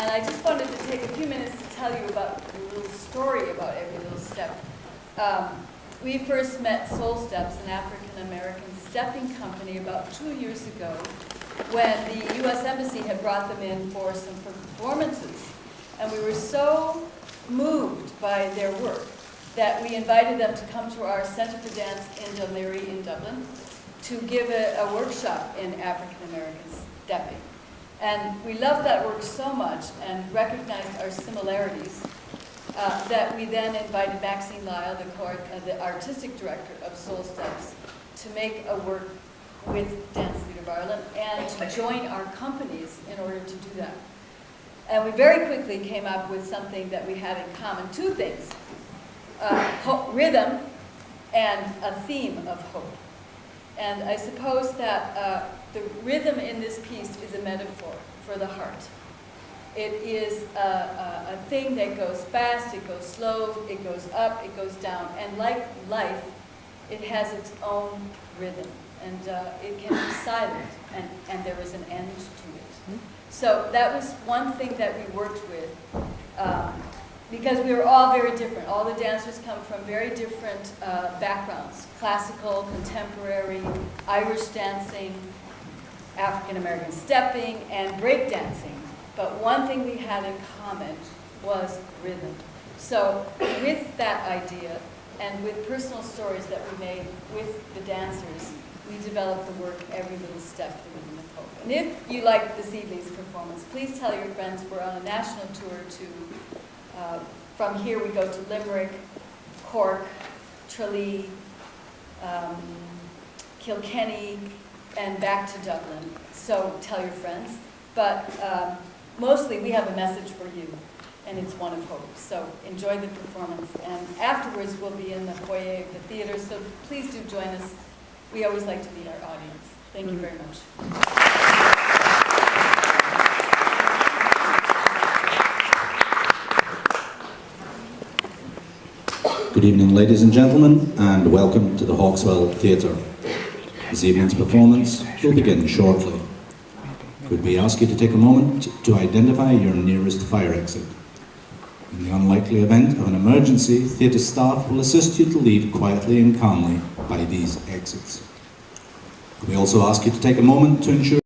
And I just wanted to take a few minutes to tell you about a little story about Every Little Step. We first met Soul Steps, an African-American stepping company, about 2 years ago when the U.S. Embassy had brought them in for some performances. And we were so moved by their work that we invited them to come to our Centre for Dance in Dunleary in Dublin to give a workshop in African-American stepping. And we loved that work so much and recognized our similarities that we then invited Maxine Lyle, the artistic director of Soul Steps, to make a work with Dance Theatre of Ireland and to join our companies in order to do that. And we very quickly came up with something that we had in common, two things, rhythm and a theme of hope. And I suppose that the rhythm in this piece is a metaphor for the heart. It is a thing that goes fast, it goes slow, it goes up, it goes down. And like life, it has its own rhythm. And it can be silent, and there is an end to it. So that was one thing that we worked with, because we were all very different. All the dancers come from very different backgrounds: classical, contemporary, Irish dancing, African-American stepping, and break dancing. But one thing we had in common was rhythm. So with that idea, and with personal stories that we made with the dancers, we developed the work Every Little Step, the Rhythm of Hope. And if you liked this evening's performance, please tell your friends. We're on a national tour to, from here we go to Limerick, Cork, Tralee, Kilkenny, and back to Dublin. So tell your friends. But mostly we have a message for you, and it's one of hope. So enjoy the performance. And afterwards we'll be in the foyer of the theater, so please do join us. We always like to meet our audience. Thank you very much. Good evening, ladies and gentlemen, and welcome to the Hawkswell Theatre. This evening's performance will begin shortly. Could we ask you to take a moment to identify your nearest fire exit? In the unlikely event of an emergency, theatre staff will assist you to leave quietly and calmly by these exits. We also ask you to take a moment to ensure